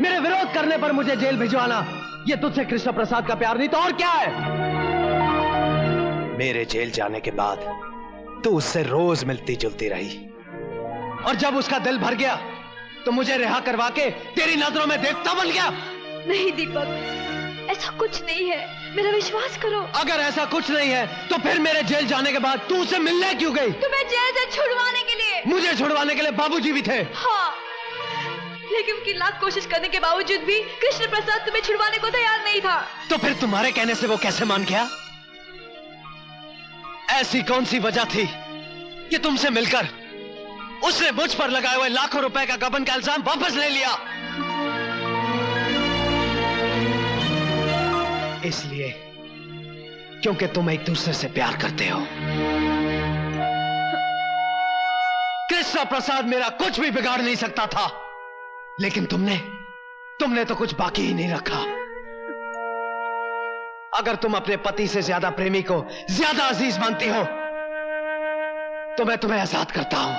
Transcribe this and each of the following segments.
मेरे विरोध करने पर मुझे जेल भिजवाना, ये तुझसे कृष्ण प्रसाद का प्यार नहीं तो और क्या है? मेरे जेल जाने के बाद तू उससे रोज मिलती जुलती रही, और जब उसका दिल भर गया तो मुझे रिहा करवा के तेरी नजरों में देवता बन गया। नहीं दीपक, ऐसा कुछ नहीं है, मेरा विश्वास करो। अगर ऐसा कुछ नहीं है तो फिर मेरे जेल जाने के बाद तू उसे मिलने क्यों गई? तुम्हें जेल से छुड़वाने के लिए। मुझे छुड़वाने के लिए बाबूजी भी थे। हाँ, लेकिन उनकी लाख कोशिश करने के बावजूद भी कृष्ण प्रसाद तुम्हें छुड़वाने को तैयार नहीं था। तो फिर तुम्हारे कहने से वो कैसे मान गया? ऐसी कौन सी वजह थी कि तुमसे मिलकर उसने मुझ पर लगाए हुए लाखों रुपए का गबन का इल्जाम वापस ले लिया? इसलिए क्योंकि तुम एक दूसरे से प्यार करते हो। कृष्ण प्रसाद मेरा कुछ भी बिगाड़ नहीं सकता था, लेकिन तुमने तो कुछ बाकी ही नहीं रखा। अगर तुम अपने पति से ज्यादा प्रेमी को ज्यादा अजीज मानती हो तो मैं तुम्हें आजाद करता हूं।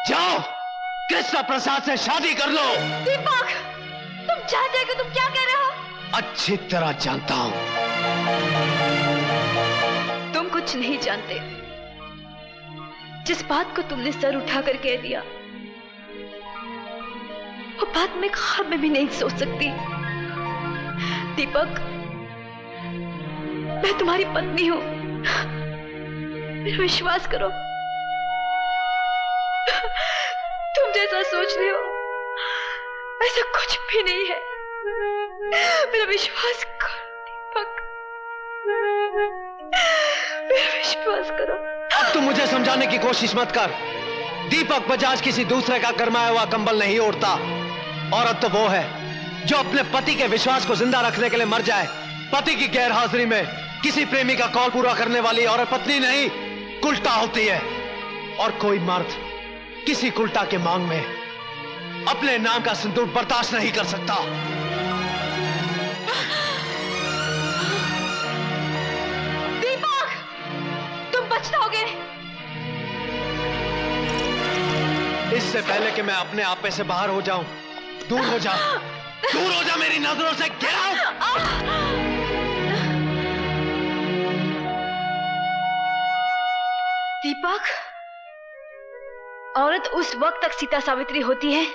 जाओ, कृष्ण प्रसाद से शादी कर लो। दीपक, तुम जानते हो कि तुम क्या कह रहे हो? अच्छी तरह जानता हूं। तुम कुछ नहीं जानते। जिस बात को तुमने सर उठाकर कह दिया, वो बात मैं ख्वाब में भी नहीं सोच सकती। दीपक, मैं तुम्हारी पत्नी हूं, मेरा विश्वास करो। तुम जैसा सोच रहे हो ऐसा कुछ भी नहीं है, मेरा विश्वास करो दीपक, मेरा विश्वास करो। अब तुम मुझे समझाने की कोशिश मत कर। दीपक बजाज किसी दूसरे का गरमाया हुआ कंबल नहीं ओढ़ता। औरत तो वो है जो अपने पति के विश्वास को जिंदा रखने के लिए मर जाए। पति की गैर हाजिरी में किसी प्रेमी का कॉल पूरा करने वाली औरत पत्नी नहीं, कुल्टा होती है। और कोई मर्द किसी कुल्टा के मांग में अपने नाम का सिंदूर बर्दाश्त नहीं कर सकता। दीपक, तुम पछताओगे। इससे पहले कि मैं अपने आपे से बाहर हो जाऊं, दूर हो जा, दूर हो जा मेरी नजरों से। Get out. दीपक, औरत उस वक्त तक सीता सावित्री होती है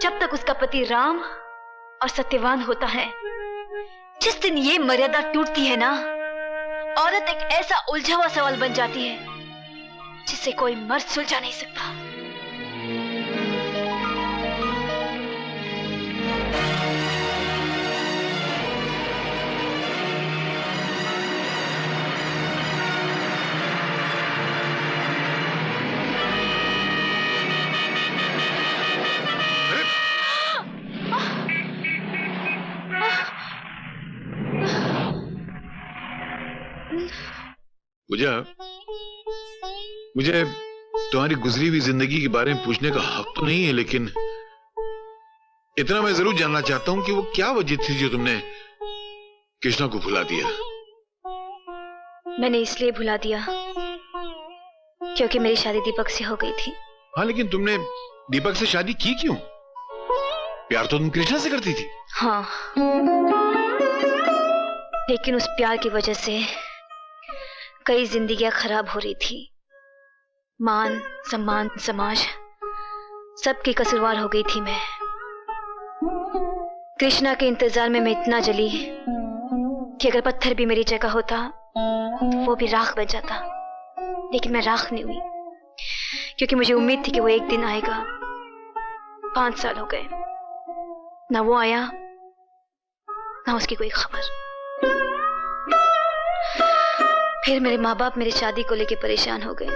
जब तक उसका पति राम और सत्यवान होता है। जिस दिन ये मर्यादा टूटती है ना, औरत एक ऐसा उलझा हुआ सवाल बन जाती है जिसे कोई मर्द सुलझा नहीं सकता। मुझे तुम्हारी गुजरी हुई जिंदगी के बारे में पूछने का हक तो नहीं है, लेकिन इतना मैं जरूर जानना चाहता हूं कि वो क्या वजह थी जो तुमने कृष्णा को भुला दिया। मैंने इसलिए भुला दिया क्योंकि मेरी शादी दीपक से हो गई थी। हाँ, लेकिन तुमने दीपक से शादी की क्यों? प्यार तो तुम कृष्णा से करती थी। हाँ, लेकिन उस प्यार की वजह से कई जिंदगियां खराब हो रही थी। मान सम्मान समाज सबकी कसूरवार हो गई थी मैं। कृष्णा के इंतजार में मैं इतना जली कि अगर पत्थर भी मेरी जगह होता वो भी राख बन जाता, लेकिन मैं राख नहीं हुई क्योंकि मुझे उम्मीद थी कि वो एक दिन आएगा। 5 साल हो गए, ना वो आया ना उसकी कोई खबर। फिर मेरे माँ बाप मेरी शादी को लेकर परेशान हो गए।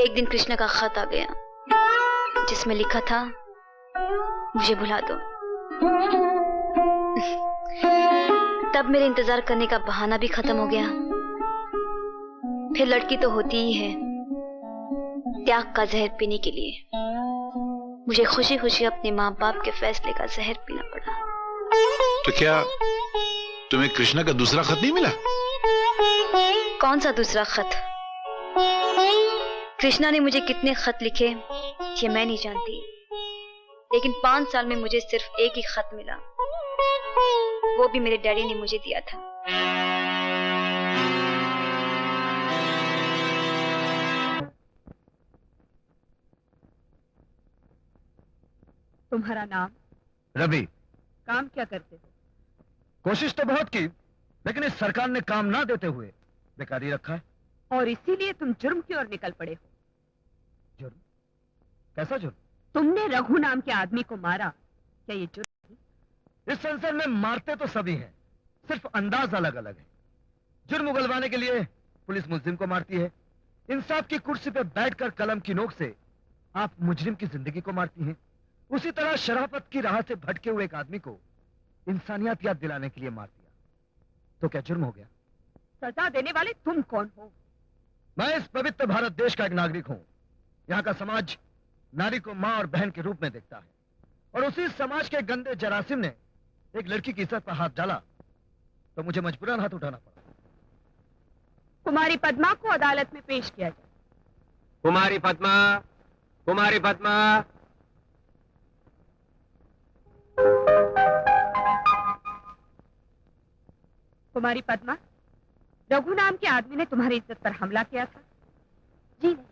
एक दिन कृष्णा का खत आ गया जिसमें लिखा था मुझे भुला दो। तब मेरे इंतजार करने का बहाना भी खत्म हो गया। फिर लड़की तो होती ही है त्याग का जहर पीने के लिए। मुझे खुशी खुशी अपने माँ बाप के फैसले का जहर पीना पड़ा। तो क्या तुम्हें कृष्णा का दूसरा खत नहीं मिला? कौन सा दूसरा खत? कृष्णा ने मुझे कितने खत लिखे ये मैं नहीं जानती, लेकिन 5 साल में मुझे सिर्फ एक ही खत मिला, वो भी मेरे डैडी ने मुझे दिया था। तुम्हारा नाम? रवि। काम क्या करते हो? कोशिश तो बहुत की, लेकिन इस सरकार ने काम ना देते हुए बेकार ही रखा है। और इसीलिए तुम जुर्म की ओर निकल पड़े हो। जुर्म? कैसा जुर्म? तुमने रघु नाम के आदमी को मारा, क्या ये जुर्म? इस संसार में मारते तो सभी हैं, सिर्फ अंदाज अलग अलग है। जुर्म उगलवाने के लिए पुलिस मुजरिम को मारती है, इंसाफ की कुर्सी पे बैठकर कलम की नोक से आप मुजरिम की जिंदगी को मारती हैं। उसी तरह शराफत की राह से भटके हुए एक आदमी को इंसानियत याद दिलाने के लिए मार दिया, तो क्या जुर्म हो गया? सजा देने वाले तुम कौन हो? मैं इस पवित्र भारत देश का एक नागरिक हूं। यहाँ का समाज नारी को मां और बहन के रूप में देखता है, और उसी समाज के गंदे जरासिम ने एक लड़की की इज्जत पर हाथ डाला, तो मुझे मजबूरन हाथ उठाना पड़ा। कुमारी पद्मा को अदालत में पेश किया जाए। कुमारी पद्मा, कुमारी पद्मा। कुमारी पद्मा, रघु नाम के आदमी ने तुम्हारी इज्जत पर हमला किया था? जी नहीं।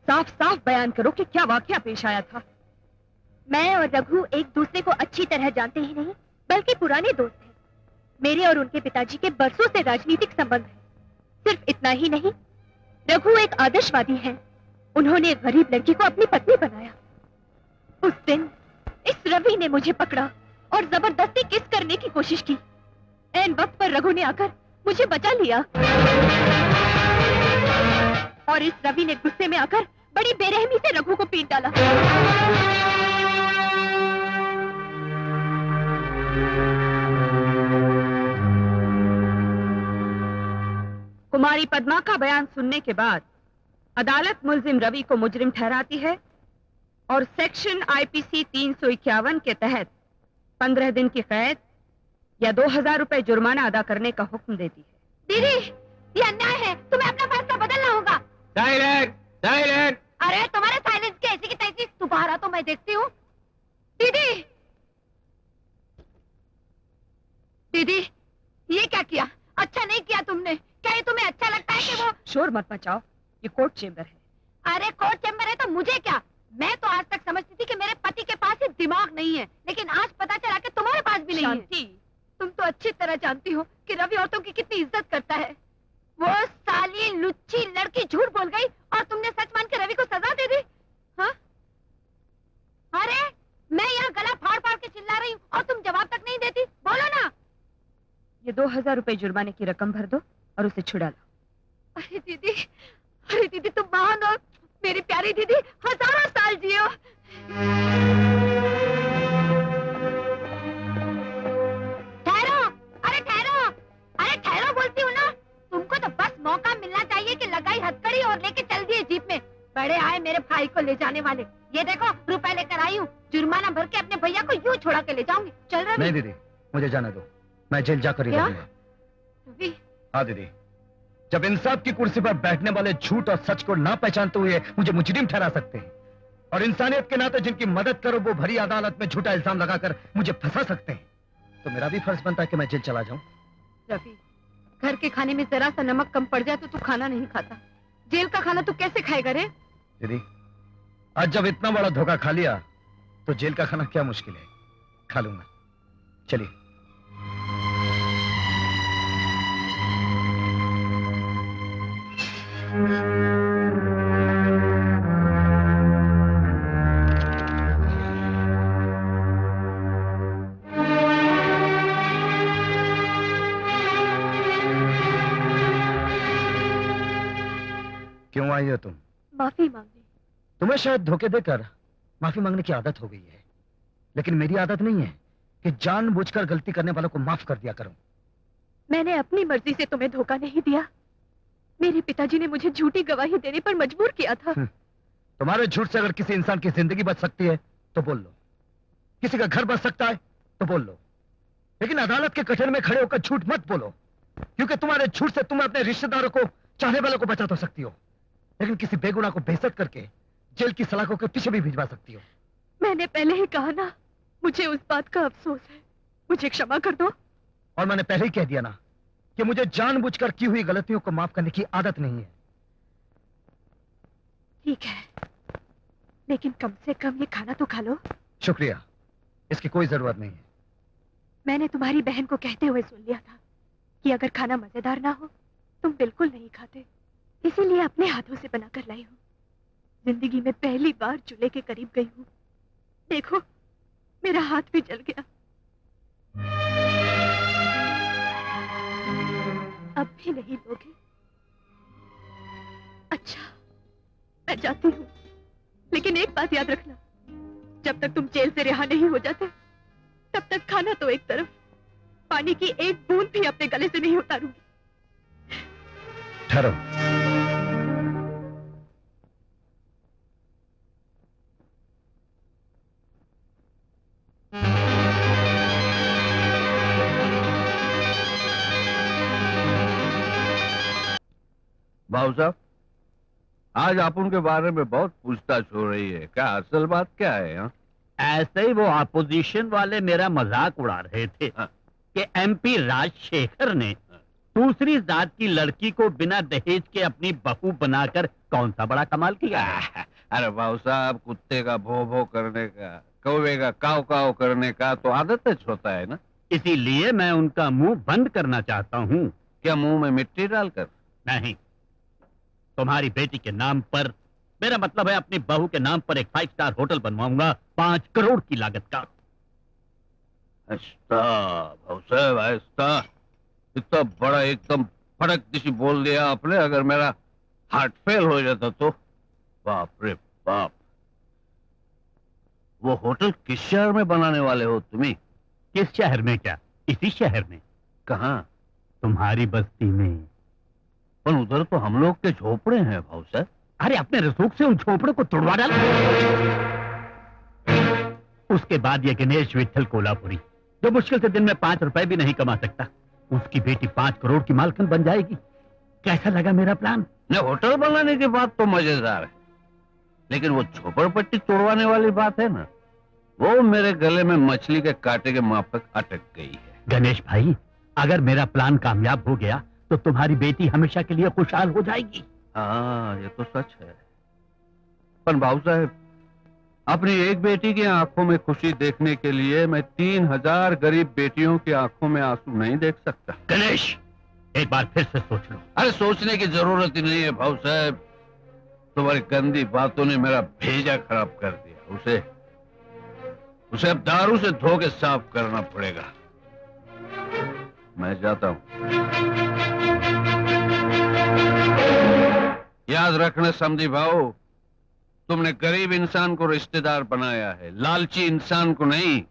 साफ साफ बयान करो कि क्या वाकया पेश आया था। मैं और रघु एक दूसरे को अच्छी तरह जानते ही नहीं, बल्कि पुराने दोस्त हैं। मेरे और उनके पिताजी के बरसों से राजनीतिक संबंध हैं। सिर्फ इतना ही नहीं, रघु एक आदर्शवादी हैं। उन्होंने एक गरीब लड़की को अपनी पत्नी बनाया। उस दिन इस रवि ने मुझे पकड़ा और जबरदस्ती किस करने की कोशिश की। ऐन वक्त पर रघु ने आकर मुझे बचा लिया, और इस रवि ने गुस्से में आकर बड़ी बेरहमी से रघु को पीट डाला। कुमारी पद्मा का बयान सुनने के बाद अदालत मुलजिम रवि को मुजरिम ठहराती है और सेक्शन आईपीसी 351 के तहत 15 दिन की कैद या 2000 रुपए जुर्माना अदा करने का हुक्म देती है। दीदी, ये अन्याय है, तुम्हें अपना फैसला बदलना होगा। Silent, silent. अरे तुम्हारे साइलेंस के ऐसी की तैसी दोबारा तो मैं देखती हूँ। दीदी, दीदी, ये क्या किया? अच्छा नहीं किया तुमने। क्या ये तुम्हें अच्छा लगता है कि वो? शोर मत मचाओ, ये कोर्ट चेंबर है। अरे कोर्ट चैम्बर है तो मुझे क्या? मैं तो आज तक समझती थी कि मेरे पति के पास सिर्फ दिमाग नहीं है, लेकिन आज पता चला कि तुम्हारे पास भी नहीं है। शांति, तुम तो अच्छी तरह जानती हो कि रवि औरतों की कितनी इज्जत करता है। वो साली लुच्ची लड़की झूठ बोल गई और तुमने सच मान के रवि को सजा दे दी। हाँ? अरे मैं यहाँ गला फाड़ फाड़ के चिल्ला रही हूँ और तुम जवाब तक नहीं देती। बोलो ना। ये 2000 रुपए जुर्माने की रकम भर दो और उसे छुड़ा लो। अरे दीदी तुम महान हो। मेरी प्यारी दीदी, हजारों साल जियो। ठहरो, अरे ठहरो बोलती हूँ ना। तुमको तो बस मौका मिलना चाहिए कि लगाई हथकड़ी और लेके चल दिए जीप में। बड़े आए मेरे भाई को ले जाने वाले। ये देखो, रुपए लेकर आई हूँ। जुर्माना भर के अपने भैया को यूं छोड़ा के ले जाऊंगी। चल रही? नहीं दीदी, मुझे जाने दो, मैं जेल जाकर ही क्या? रहूंगा। रवि, हाँ दीदी, जब इंसाफ की कुर्सी पर बैठने वाले झूठ और सच को ना पहचानते हुए मुझे मुजरिम ठहरा सकते हैं, और इंसानियत के नाते जिनकी मदद करो वो भरी अदालत में झूठा इल्जाम लगाकर मुझे फंसा सकते हैं, तो मेरा भी फर्ज बनता है कि मैं जेल चला जाऊं। रवि, घर के खाने में जरा सा नमक कम पड़ जाए तो तू खाना नहीं खाता। जेल का खाना तू कैसे खाएगा रे? दीदी, आज जब इतना बड़ा धोखा खा लिया तो जेल का खाना क्या मुश्किल है, खा लूंगा। चलिए। क्यों आई हो तुम? माफी मांगने। तुम्हें शायद धोखे देकर माफी मांगने की आदत हो गई है, लेकिन मेरी आदत नहीं है कि जानबूझकर गलती करने वालों को माफ कर दिया करूं। मैंने अपनी मर्जी से तुम्हें धोखा नहीं दिया। मेरे पिताजी ने मुझे झूठी गवाही देने पर मजबूर किया था। तुम्हारे झूठ से अगर किसी इंसान की जिंदगी बच सकती है तो बोल लो, किसी का घर बच सकता है तो बोल लो, लेकिन अदालत के कटहरे में खड़े होकर झूठ मत बोलो, क्योंकि तुम्हारे झूठ से तुम अपने रिश्तेदारों को, चाहने वालों को बचा तो सकती हो, लेकिन किसी बेगुनाह को बेइज्जत करके जेल की सलाखों के पीछे भी भिजवा सकती हो। मैंने पहले ही कहा ना, मुझे उस बात का अफसोस है। मुझे क्षमा कर दो। और मैंने पहले ही कह दिया ना कि मुझे जानबूझकर की हुई गलतियों को माफ करने की आदत नहीं है। ठीक है, लेकिन कम से कम ये खाना तो खा लो। शुक्रिया, इसकी कोई जरूरत नहीं है। मैंने तुम्हारी बहन को कहते हुए सुन लिया था कि अगर खाना मजेदार ना हो तुम बिल्कुल नहीं खाते, इसीलिए अपने हाथों से बनाकर लाई हूँ। जिंदगी में पहली बार चूल्हे के करीब गई हूँ। देखो, मेरा हाथ भी जल गया। अब भी नहीं लोगे? अच्छा, मैं जाती हूँ, लेकिन एक बात याद रखना, जब तक तुम जेल से रिहा नहीं हो जाते तब तक खाना तो एक तरफ, पानी की एक बूंद भी अपने गले से नहीं उतारूंगी। ठहरो। भाऊ साहब, आज आप उनके बारे में बहुत पूछताछ हो रही है, क्या असल बात क्या है? हाँ? ऐसे ही वो अपोजिशन वाले मेरा मजाक उड़ा रहे थे कि एमपी राजशेखर ने दूसरी जात की लड़की को बिना दहेज के अपनी बहू बनाकर कौन सा बड़ा कमाल किया। अरे भाऊ साहब, कुत्ते का भो भो करने का, कौवे का काव काव करने का तो आदत होता है ना। इसीलिए मैं उनका मुंह बंद करना चाहता हूँ। क्या मुंह में मिट्टी डालकर? नहीं, तुम्हारी बेटी के नाम पर, मेरा मतलब है अपनी बहू के नाम पर एक 5 स्टार होटल बनवाऊंगा 5 करोड़ की लागत का। ऐसा भाऊ साहब, ऐसा इतना बड़ा एकदम फड़क दिशी बोल दिया आपने। अगर मेरा हार्ट फेल हो जाता तो बाप रे बाप। वो होटल किस शहर में बनाने वाले हो तुम्हें? किस शहर में? क्या इसी शहर में? कहाँ? तुम्हारी बस्ती में। पर उधर तो हम लोग के झोपड़े हैं भाऊ साहब। अरे अपने रसूख से उन झोपड़ों को तोड़वा डाल। उसके बाद ये गणेश विठल कोल्हापुरी, जो मुश्किल से दिन में 5 रुपए भी नहीं कमा सकता, उसकी बेटी 5 करोड़ की मालकिन बन जाएगी। कैसा लगा मेरा प्लान? न होटल बनाने की बात तो मजेदार है, लेकिन वो झोपड़पट्टी तोड़वाने वाली बात है ना, वो मेरे गले में मछली के कांटे के माफक अटक गई है। गणेश भाई, अगर मेरा प्लान कामयाब हो गया तो तुम्हारी बेटी हमेशा के लिए खुशहाल हो जाएगी। हाँ, ये तो सच है। पर भाऊ साहब, अपनी एक बेटी की आंखों में खुशी देखने के लिए मैं 3000 गरीब बेटियों की आंखों में आंसू नहीं देख सकता। गणेश, एक बार फिर से सोच लो। अरे सोचने की जरूरत ही नहीं है भाऊ साहब, तुम्हारी गंदी बातों ने मेरा भेजा खराब कर दिया। उसे अब दारू से धो के साफ करना पड़ेगा। मैं जाता हूं। याद रखना समधी भाऊ, तुमने गरीब इंसान को रिश्तेदार बनाया है, लालची इंसान को नहीं।